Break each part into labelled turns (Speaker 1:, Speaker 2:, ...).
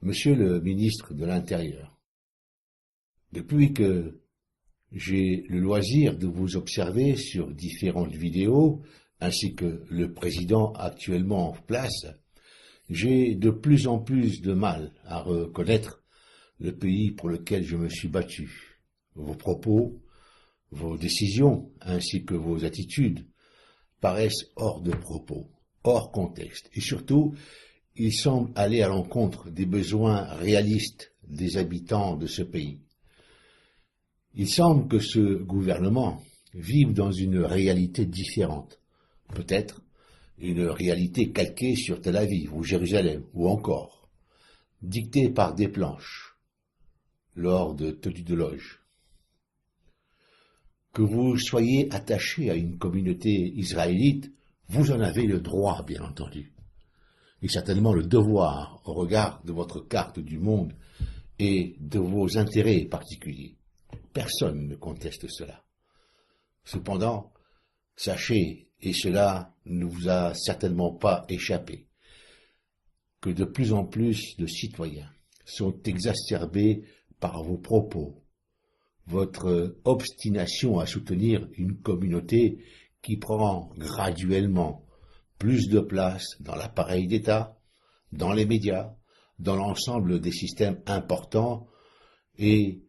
Speaker 1: Monsieur le ministre de l'Intérieur, depuis que j'ai le loisir de vous observer sur différentes vidéos, ainsi que le président actuellement en place, j'ai de plus en plus de mal à reconnaître le pays pour lequel je me suis battu. Vos propos, vos décisions, ainsi que vos attitudes paraissent hors de propos, hors contexte, et surtout, ils semblent aller à l'encontre des besoins réalistes des habitants de ce pays. Il semble que ce gouvernement vive dans une réalité différente, peut-être une réalité calquée sur Tel Aviv ou Jérusalem, ou encore dictée par des planches lors de tenues de loge. Que vous soyez attaché à une communauté israélite, vous en avez le droit, bien entendu, et certainement le devoir au regard de votre carte du monde et de vos intérêts particuliers. Personne ne conteste cela. Cependant, sachez, et cela ne vous a certainement pas échappé, que de plus en plus de citoyens sont exacerbés par vos propos, votre obstination à soutenir une communauté qui prend graduellement plus de place dans l'appareil d'État, dans les médias, dans l'ensemble des systèmes importants et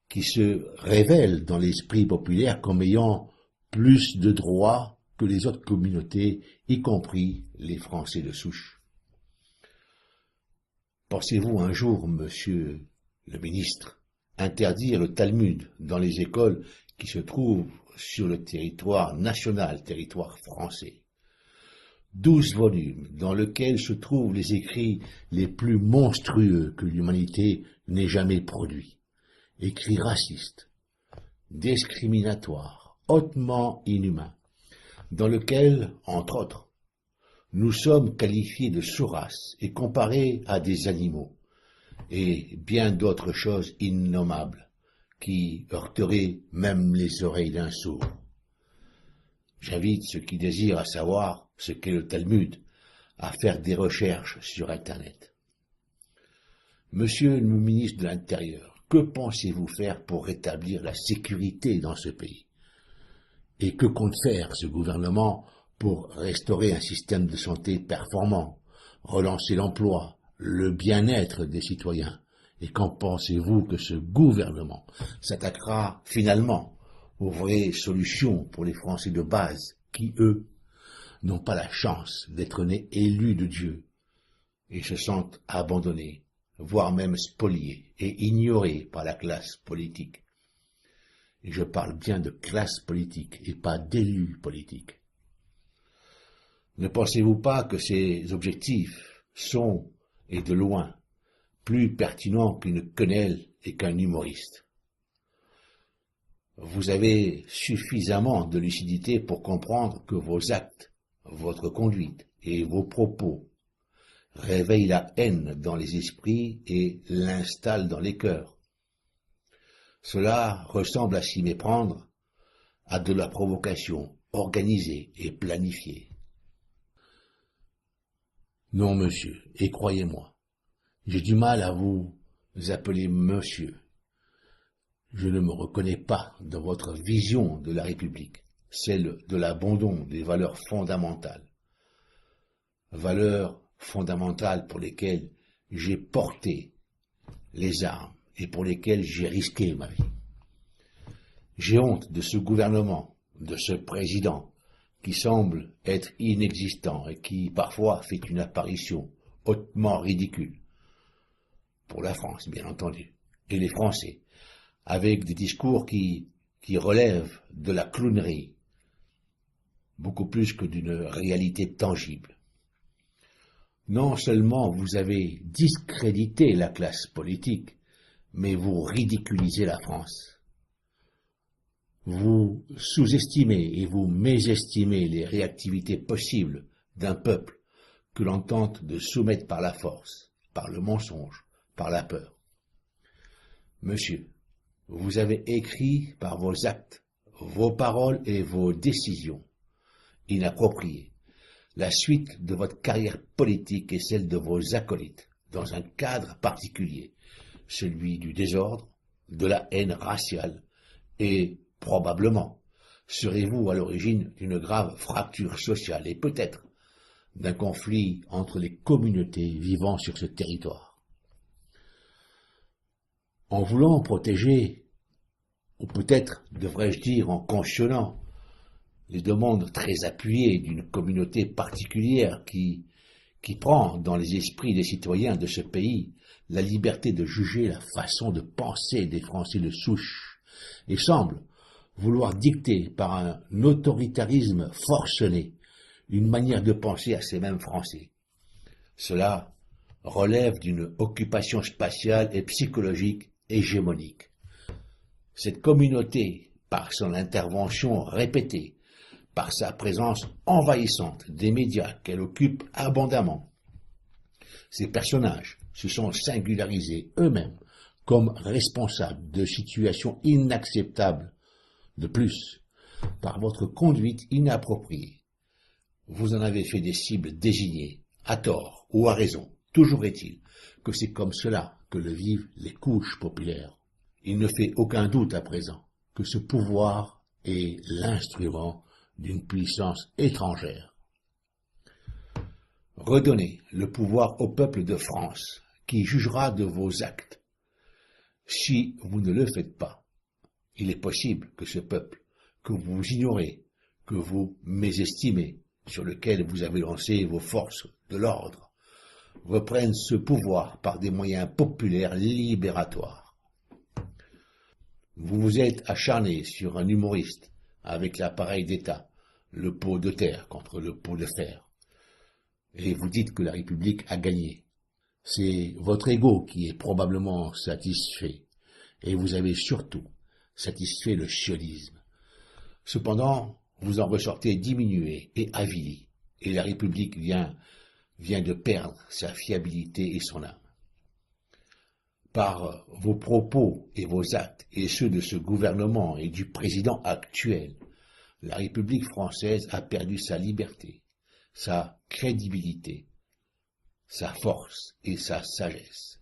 Speaker 1: qui se révèle dans l'esprit populaire comme ayant plus de droits que les autres communautés, y compris les Français de souche. Pensez-vous un jour, monsieur le ministre, interdire le Talmud dans les écoles qui se trouvent sur le territoire national, territoire français? 12 volumes dans lesquels se trouvent les écrits les plus monstrueux que l'humanité n'ait jamais produits. Écrits racistes, discriminatoires, hautement inhumains, dans lesquels, entre autres, nous sommes qualifiés de sous-races et comparés à des animaux, et bien d'autres choses innommables, qui heurteraient même les oreilles d'un sourd. J'invite ceux qui désirent à savoir ce qu'est le Talmud à faire des recherches sur Internet. Monsieur le ministre de l'Intérieur, que pensez-vous faire pour rétablir la sécurité dans ce pays? Et que compte faire ce gouvernement pour restaurer un système de santé performant, relancer l'emploi, le bien-être des citoyens? Et quand pensez-vous que ce gouvernement s'attaquera finalement aux vraies solutions pour les Français de base qui, eux, n'ont pas la chance d'être nés élus de Dieu et se sentent abandonnés, voire même spoliés et ignorés par la classe politique. Et je parle bien de classe politique et pas d'élus politiques. Ne pensez-vous pas que ces objectifs sont, et de loin, plus pertinents qu'une quenelle et qu'un humoriste? Vous avez suffisamment de lucidité pour comprendre que vos actes, votre conduite et vos propos réveillent la haine dans les esprits et l'installent dans les cœurs. Cela ressemble à s'y méprendre à de la provocation organisée et planifiée. Non, monsieur, et croyez-moi, j'ai du mal à vous appeler monsieur. Je ne me reconnais pas dans votre vision de la République, celle de l'abandon des valeurs fondamentales. Valeurs fondamentales pour lesquelles j'ai porté les armes et pour lesquelles j'ai risqué ma vie. J'ai honte de ce gouvernement, de ce président, qui semble être inexistant et qui parfois fait une apparition hautement ridicule. Pour la France, bien entendu, et les Français, avec des discours qui relèvent de la clownerie, beaucoup plus que d'une réalité tangible. Non seulement vous avez discrédité la classe politique, mais vous ridiculisez la France. Vous sous-estimez et vous mésestimez les réactivités possibles d'un peuple que l'on tente de soumettre par la force, par le mensonge, par la peur. Monsieur, vous avez écrit par vos actes, vos paroles et vos décisions inappropriées la suite de votre carrière politique et celle de vos acolytes dans un cadre particulier, celui du désordre, de la haine raciale, et probablement serez-vous à l'origine d'une grave fracture sociale et peut-être d'un conflit entre les communautés vivant sur ce territoire. En voulant protéger, ou peut-être devrais-je dire en cautionnant, les demandes très appuyées d'une communauté particulière qui prend dans les esprits des citoyens de ce pays la liberté de juger la façon de penser des Français de souche et semble vouloir dicter par un autoritarisme forcené une manière de penser à ces mêmes Français. Cela relève d'une occupation spatiale et psychologique hégémonique. Cette communauté, par son intervention répétée, par sa présence envahissante des médias qu'elle occupe abondamment, ces personnages se sont singularisés eux-mêmes comme responsables de situations inacceptables. De plus, par votre conduite inappropriée, vous en avez fait des cibles désignées, à tort ou à raison. Toujours est-il que c'est comme cela que le vivent les couches populaires. Il ne fait aucun doute à présent que ce pouvoir est l'instrument d'une puissance étrangère. Redonnez le pouvoir au peuple de France, qui jugera de vos actes. Si vous ne le faites pas, il est possible que ce peuple, que vous ignorez, que vous mésestimez, sur lequel vous avez lancé vos forces de l'ordre, reprenne ce pouvoir par des moyens populaires libératoires. Vous vous êtes acharné sur un humoriste avec l'appareil d'État, le pot de terre contre le pot de fer, et vous dites que la République a gagné. C'est votre ego qui est probablement satisfait, et vous avez surtout satisfait le sionisme. Cependant, vous en ressortez diminué et avili, et la République vient de perdre sa fiabilité et son âme. Par vos propos et vos actes, et ceux de ce gouvernement et du président actuel, la République française a perdu sa liberté, sa crédibilité, sa force et sa sagesse.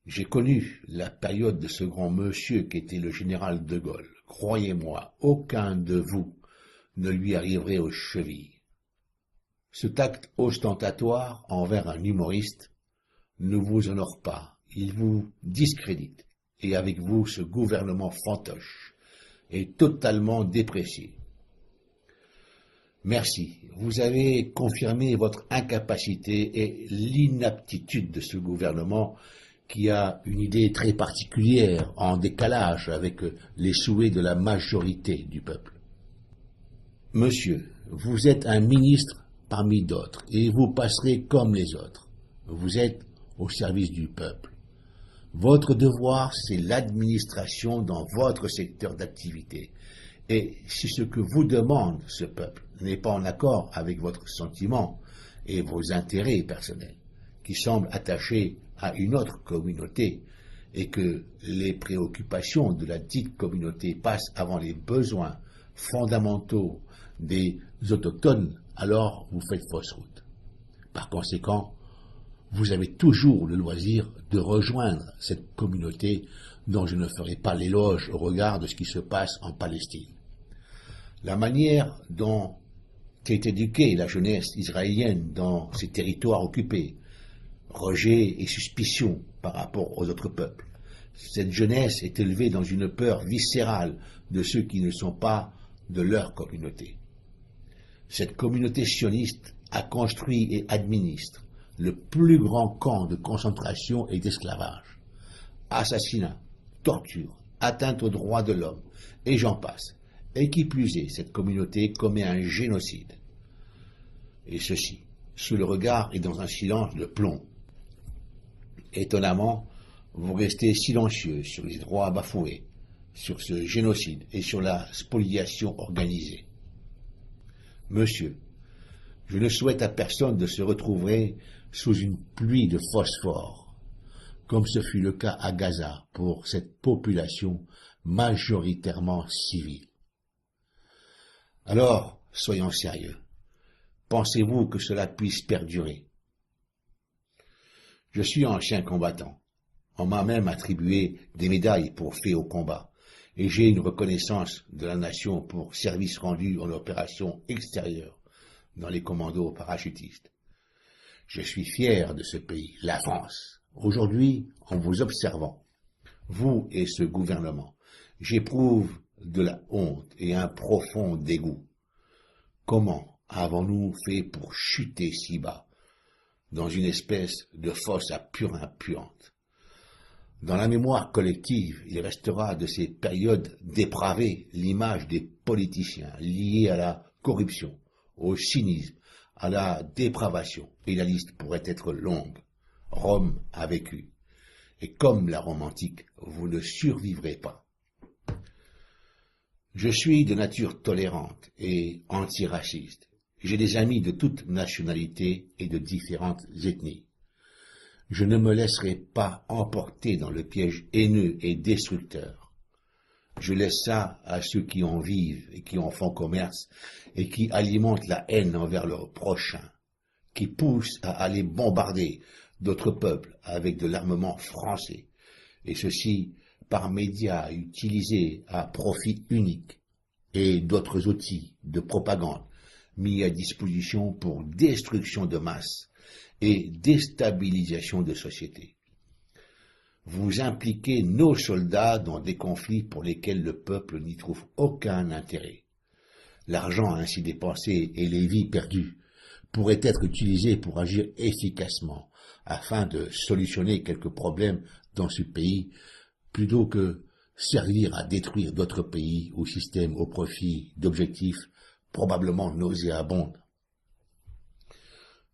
Speaker 1: J'ai connu la période de ce grand monsieur qu'était le général de Gaulle. Croyez-moi, aucun de vous ne lui arriverait aux chevilles. Ce tact ostentatoire envers un humoriste ne vous honore pas, il vous discrédite, et avec vous ce gouvernement fantoche est totalement déprécié. Merci, vous avez confirmé votre incapacité et l'inaptitude de ce gouvernement qui a une idée très particulière, en décalage avec les souhaits de la majorité du peuple. Monsieur, vous êtes un ministre parmi d'autres, et vous passerez comme les autres. Vous êtes au service du peuple. Votre devoir, c'est l'administration dans votre secteur d'activité. Et si ce que vous demande ce peuple n'est pas en accord avec votre sentiment et vos intérêts personnels, qui semblent attachés à une autre communauté, et que les préoccupations de la dite communauté passent avant les besoins fondamentaux des autochtones, alors vous faites fausse route. Par conséquent, vous avez toujours le loisir de rejoindre cette communauté dont je ne ferai pas l'éloge au regard de ce qui se passe en Palestine. La manière dont est éduquée la jeunesse israélienne dans ces territoires occupés, rejet et suspicion par rapport aux autres peuples. Cette jeunesse est élevée dans une peur viscérale de ceux qui ne sont pas de leur communauté. Cette communauté sioniste a construit et administre le plus grand camp de concentration et d'esclavage. Assassinat, torture, atteinte aux droits de l'homme, et j'en passe. Et qui plus est, cette communauté commet un génocide. Et ceci, sous le regard et dans un silence de plomb. Étonnamment, vous restez silencieux sur les droits bafoués, sur ce génocide et sur la spoliation organisée. Monsieur, je ne souhaite à personne de se retrouver sous une pluie de phosphore, comme ce fut le cas à Gaza pour cette population majoritairement civile. Alors, soyons sérieux. Pensez-vous que cela puisse perdurer? Je suis ancien combattant. On m'a même attribué des médailles pour faits au combat, et j'ai une reconnaissance de la nation pour service rendu en opération extérieure dans les commandos parachutistes. Je suis fier de ce pays, la France. Aujourd'hui, en vous observant, vous et ce gouvernement, j'éprouve de la honte et un profond dégoût. Comment avons-nous fait pour chuter si bas, dans une espèce de fosse à purin puante? Dans la mémoire collective, il restera de ces périodes dépravées l'image des politiciens liés à la corruption, au cynisme, à la dépravation, et la liste pourrait être longue. Rome a vécu, et comme la Rome antique, vous ne survivrez pas. Je suis de nature tolérante et antiraciste. J'ai des amis de toutes nationalités et de différentes ethnies. Je ne me laisserai pas emporter dans le piège haineux et destructeur. Je laisse ça à ceux qui en vivent et qui en font commerce et qui alimentent la haine envers leurs prochains, qui poussent à aller bombarder d'autres peuples avec de l'armement français, et ceci par médias utilisés à profit unique, et d'autres outils de propagande mis à disposition pour destruction de masse et déstabilisation de société. Vous impliquez nos soldats dans des conflits pour lesquels le peuple n'y trouve aucun intérêt. L'argent ainsi dépensé et les vies perdues pourraient être utilisés pour agir efficacement afin de solutionner quelques problèmes dans ce pays plutôt que servir à détruire d'autres pays ou systèmes au profit d'objectifs probablement nauséabonds.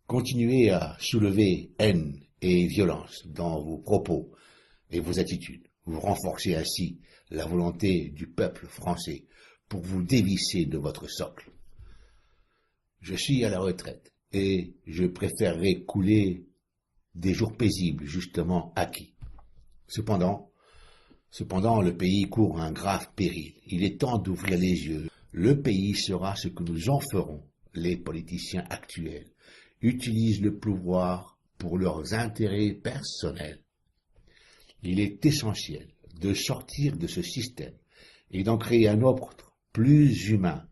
Speaker 1: Continuez à soulever haine et violence dans vos propos et vos attitudes. Vous renforcez ainsi la volonté du peuple français pour vous dévisser de votre socle. Je suis à la retraite et je préférerais couler des jours paisibles justement acquis. Cependant, le pays court un grave péril. Il est temps d'ouvrir les yeux. Le pays sera ce que nous en ferons. Les politiciens actuels utilisent le pouvoir pour leurs intérêts personnels. Il est essentiel de sortir de ce système et d'en créer un autre, plus humain,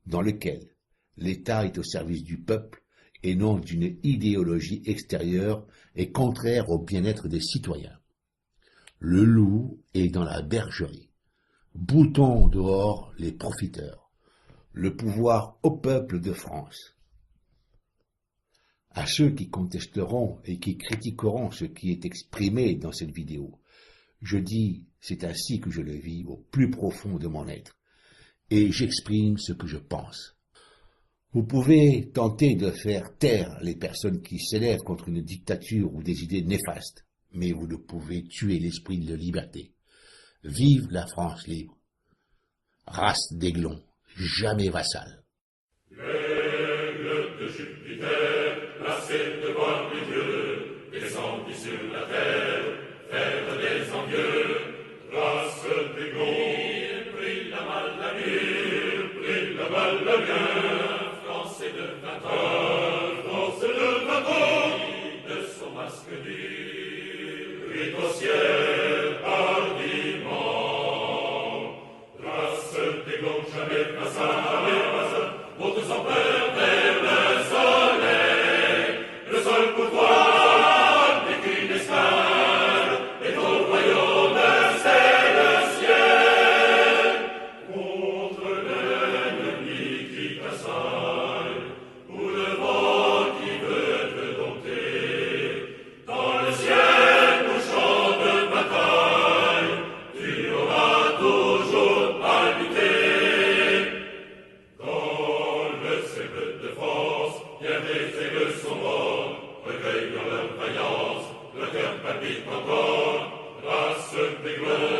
Speaker 1: dans lequel l'État est au service du peuple et non d'une idéologie extérieure et contraire au bien-être des citoyens. Le loup est dans la bergerie. Boutons dehors les profiteurs. Le pouvoir au peuple de France. À ceux qui contesteront et qui critiqueront ce qui est exprimé dans cette vidéo, je dis, c'est ainsi que je le vis au plus profond de mon être, et j'exprime ce que je pense. Vous pouvez tenter de faire taire les personnes qui s'élèvent contre une dictature ou des idées néfastes, mais vous ne pouvez tuer l'esprit de liberté. Vive la France libre. Race d'aiglons, jamais vassal.
Speaker 2: L'aigle de Jupiter, placé devant les dieux, descendu sur la terre, faire des envieux. Race d'aiglons, pris la balle à mire, pris la balle à bien, Français de 20 ans, Français de 20 ans, de son masque dur, rit au ciel hardiment. Race d'aiglons, jamais vassal, monte sans peur vers le soleil, le seul pouvoir n'est qu'une escale, et ton royaume c'est le ciel. Contre l'ennemi qui t'assaille, ou le vent qui veut te dompter, dans le ciel couchant de bataille, tu auras toujours palpité. Dans le cercle de France, bien des aigles sont morts, recueillant leur vaillance, le cœur palpite encore, race d'aiglons.